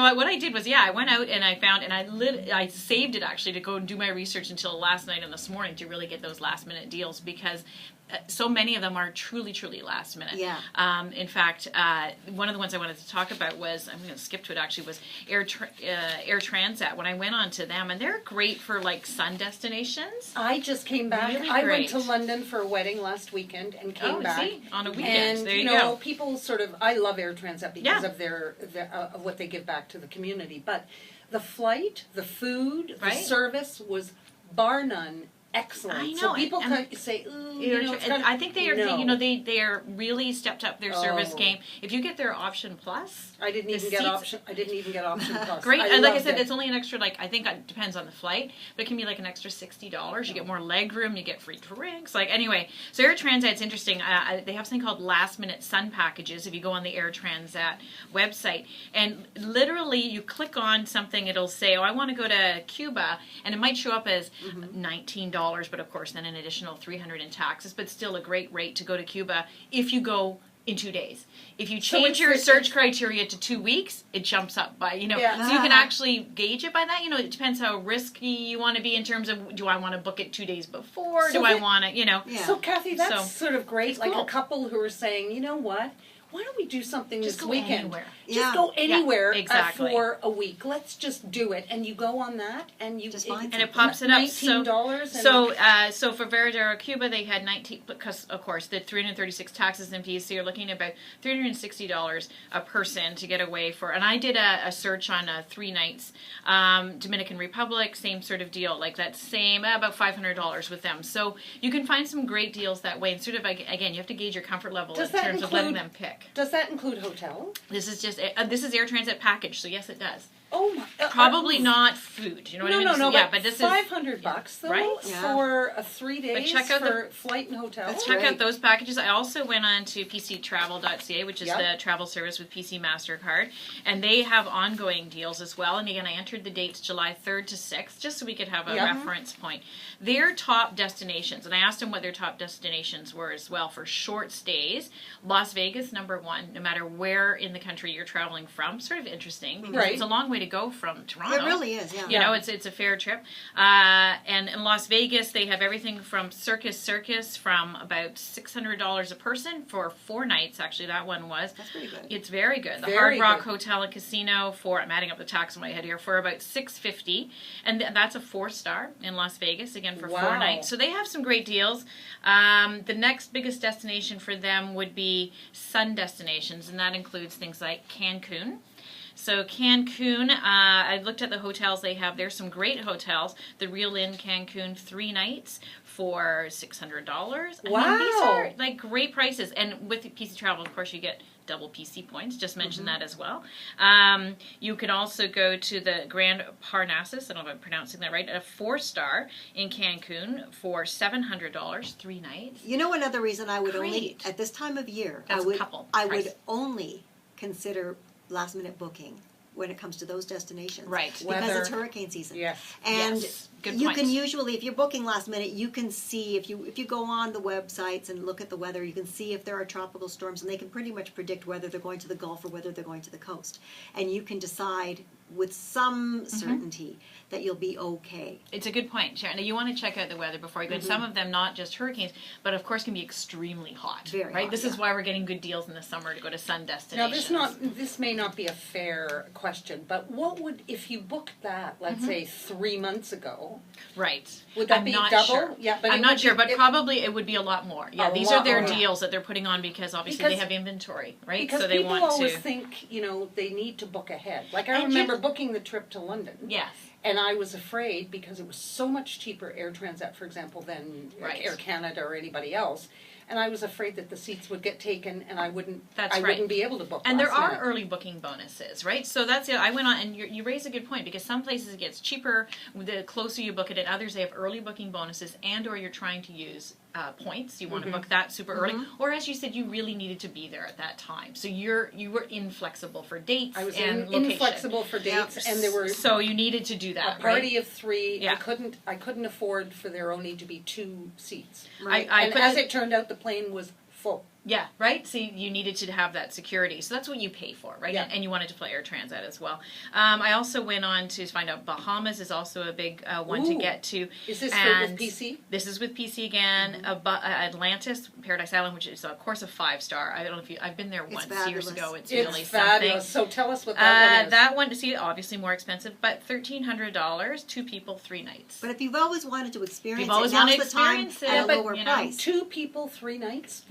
Well, what I did was, I went out and I found, and I saved it actually to go and do my research until last night and this morning to really get those last minute deals, because so many of them are truly, truly last minute. Yeah. In fact, one of the ones I wanted to talk about was, I'm going to skip to it actually, was Air Transat. When I went on to them, and they're great for like sun destinations. I just came back. Really I great. went to London for a wedding last weekend and came back. See? On a weekend. And there you go. people sort of, I love Air Transat because of their of what they give back to the community. But the flight, the food, the service was bar none excellent. I know. So people can say, ooh, I think they are. No. They are really stepped up their service game. If you get their Option Plus, I didn't even get Option Plus. Great. Like I said, it's only an extra. I think it depends on the flight, but it can be like an extra $60. You get more leg room. You get free drinks. Anyway, so Air Transat's interesting. They have something called last minute sun packages. If you go on the Air Transat website, and literally you click on something, it'll say, "Oh, I want to go to Cuba," and it might show up as $19. But of course then an additional $300 in taxes, but still a great rate to go to Cuba if you go in 2 days. If you change your search criteria to 2 weeks, it jumps up by, so you can actually gauge it by that. It depends how risky you want to be in terms of, do I want to book it 2 days before? Do I want to, Yeah. So Kathy, that's sort of great. Like cool. A couple who are saying, you know what? Why don't we do something this weekend? Anywhere. Just go anywhere exactly. For a week. Let's just do it. And you go on that, and you just find and it pops it up. $19. So for Veradero Cuba, they had 19, because of course the 336 taxes and fees. So you're looking at about $360 a person to get away for. And I did a search on 3 nights. Dominican Republic, same sort of deal, like that same about $500 with them. So you can find some great deals that way. And sort of again, you have to gauge your comfort level in terms of letting them pick. Does that include hotel? This is just this is Air Transat package, so yes, it does. Oh my! Probably not food. You know what I mean? No. But this $500 though, right? For 3 days for flight and hotel. Let's check out those packages. I also went on to PCTravel.ca, which is the travel service with PC MasterCard, and they have ongoing deals as well. And again, I entered the dates July 3rd to 6th, just so we could have a reference point. Their top destinations, and I asked them what their top destinations were as well for short stays. Las Vegas, #1, no matter where in the country you're traveling from. Sort of interesting because it's a long way to go from Toronto. It really is, yeah. You know, it's a fair trip. And in Las Vegas, they have everything from Circus from about $600 a person for 4 nights. Actually, that one was. That's pretty good. It's very good. The Hard Rock Hotel and Casino for, I'm adding up the tax in my head here, for about $650. And that's a 4-star in Las Vegas, again, for 4 nights. So they have some great deals. The next biggest destination for them would be sun destinations, and that includes things like Cancun. So Cancun, I looked at the hotels they have. There's some great hotels. The Real Inn Cancun, 3 nights for $600. Wow. I mean, these are like great prices. And with PC Travel, of course, you get double PC points. Just mention that as well. You can also go to the Grand Parnassus, I don't know if I'm pronouncing that right, a 4-star in Cancun for $700, 3 nights. You know, another reason I would only, at this time of year, I would only consider last minute booking when it comes to those destinations. Right. Because it's hurricane season. Yes. And Good you point. can usually, if you're booking last minute, you can see, if you go on the websites and look at the weather, you can see if there are tropical storms, and they can pretty much predict whether they're going to the Gulf or whether they're going to the coast. And you can decide with some certainty that you'll be okay. It's a good point, Sharon. Now, you want to check out the weather before you go. Some of them, not just hurricanes, but of course can be extremely hot. Very right? hot, This is why we're getting good deals in the summer to go to sun Now, destinations. this may not be a fair question, but what would, if you booked that, let's say 3 months ago, right? Would that I'm be not double? Sure. Yeah, but I'm not sure, but probably it would be a lot more. Yeah, these are their deals that they're putting on because obviously they have inventory, right? Because so they people want always to think, they need to book ahead. Like I remember booking the trip to London. Yes. And I was afraid because it was so much cheaper, Air Transat, for example, than Air Canada or anybody else. And I was afraid that the seats would get taken and I wouldn't be able to book. And there are early booking bonuses, right? So that's it. I went on, and you raise a good point, because some places it gets cheaper the closer you book it, and others they have early booking bonuses, and or you're trying to use points. You want to book that super early, or as you said, you really needed to be there at that time. So you were inflexible for dates. I was and location. inflexible for dates, and there were so you needed to do that. A party of 3. Yeah. I couldn't afford for there only to be 2 seats. Right. And as it turned out, the plane was full. Yeah, right? So you needed to have that security. So that's what you pay for, right? Yeah. And you wanted to play Air Transat as well. I also went on to find out Bahamas is also a big one to get to. Is this with PC? This is with PC again. Atlantis, Paradise Island, which is, of course, a 5-star. I don't know if I've been there once years ago. It's really fabulous. something. So tell us what that one is. That one, see, obviously more expensive, but $1,300, 2 people, 3 nights. But if you've always wanted to experience You've always now's wanted to the time experience it, at a but, lower you know, price. 2 people, 3 nights.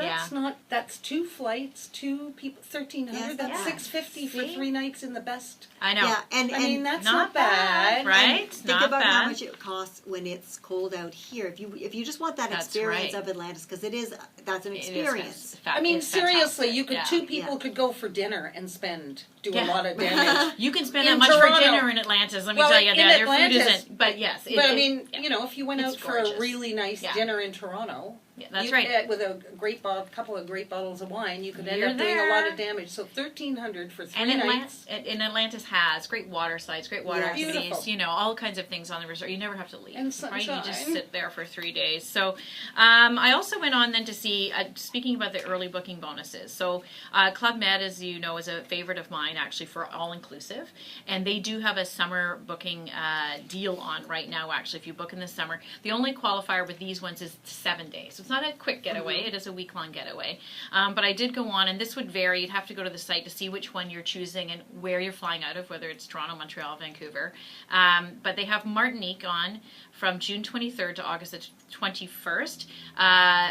That's 2 flights, 2 people, $1,300. Yes, that's $650 for 3 nights in the best. I know. Yeah, and I mean, that's not bad, right? And think Not about bad. how much it costs when it's cold out here. If you just want that That's experience right. of Atlantis, because that's an It is experience. I mean, it's seriously, fantastic. you could Yeah. 2 people could go for dinner and do a Yeah. lot of damage. You can spend In that much Toronto. for dinner in Atlantis. Let me Well, tell you in that their food Atlantis- isn't. But yes, But I mean, yeah. you know, if you went It's out for a gorgeous. really nice Yeah. dinner in Toronto, Yeah, that's right. With a couple of great bottles of wine, you could end You're up doing a lot there. of damage. So $1,300 for 3 And nights. Atlantis has great water slides, great water Yes. activities, Beautiful. you know, all kinds of things on the resort. You never have to leave, And right? You just sunshine. sit there for 3 days. So I also went on then to see, speaking about the early booking bonuses. So Club Med, as you know, is a favorite of mine, actually, for all-inclusive. And they do have a summer booking deal on right now, actually, if you book in the summer. The only qualifier with these ones is 7 days. So it's not a quick getaway. It is a week-long getaway. But I did go on, and this would vary. You'd have to go to the site to see which one you're choosing and where you're flying out of, whether it's Toronto, Montreal, Vancouver. But they have Martinique on from June 23rd to August the 21st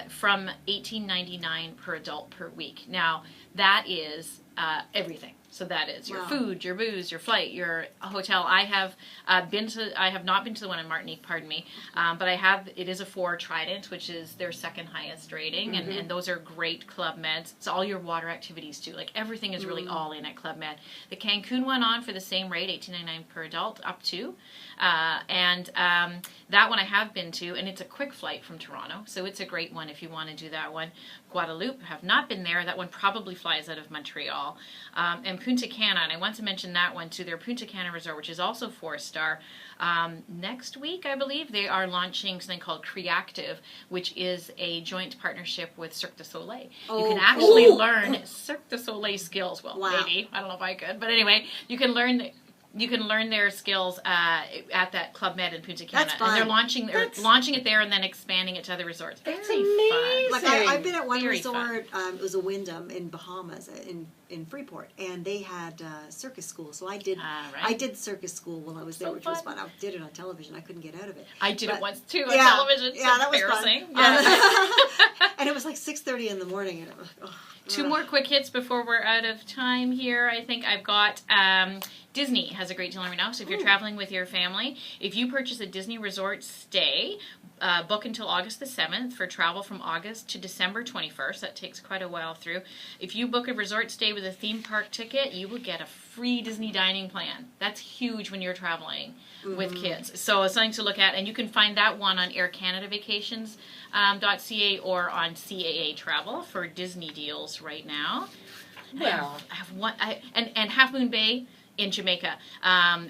from $18.99 per adult per week. Now, that is everything. So that is your Wow. food, your booze, your flight, your hotel. I have not been to the one in Martinique, pardon me, but it is a 4 Trident, which is their second highest rating, and those are great Club Meds. It's all your water activities too. Like everything is really all in at Club Med. The Cancun one on for the same rate, $18.99 per adult, up to, and that one I have been to, and it's a quick flight from Toronto, so it's a great one if you want to do that one. Guadeloupe, have not been there. That one probably flies out of Montreal. And Punta Cana, and I want to mention that one too, their Punta Cana resort, which is also 4-star. Next week, I believe, they are launching something called Creactive, which is a joint partnership with Cirque du Soleil. You can actually learn Cirque du Soleil skills. Well, Wow. maybe. I don't know if I could. But anyway, you can learn their skills at that Club Med in Punta Cana. That's fun. And they're launching it there and then expanding it to other resorts. That's Very amazing. fun. Like I've been at one Very resort. It was a Wyndham in Bahamas, in Freeport, and they had circus school. So I did. Right. I did circus school while I was there, So which was fun. fun. I did it on television. I couldn't get out of it. I did But- it once too on Yeah, television. It's yeah, that was embarrassing. fun. Yeah. And it was like 6:30 in the morning, and it was, Two more quick hits before we're out of time here. I think I've got Disney has a great deal right now. So if you're traveling with your family, if you purchase a Disney resort stay, book until August the 7th for travel from August to December 21st. That takes quite a while through. If you book a resort stay with a theme park ticket, you will get a free Disney dining plan. That's huge when you're traveling with kids. So it's something to look at. And you can find that one on Air Canada Vacations.ca or on CAA Travel for Disney deals right now. Well, I have one, and Half Moon Bay in Jamaica.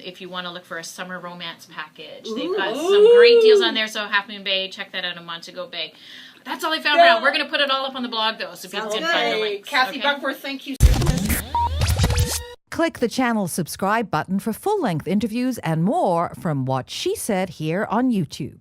If you want to look for a summer romance package, they've got some great deals on there. So Half Moon Bay, check that out in Montego Bay. That's all I found out. We're going to put it all up on the blog though, so people Sounds can find the good. links. Kathy okay? Buckworth, thank you. Click the channel subscribe button for full-length interviews and more from What She Said here on YouTube.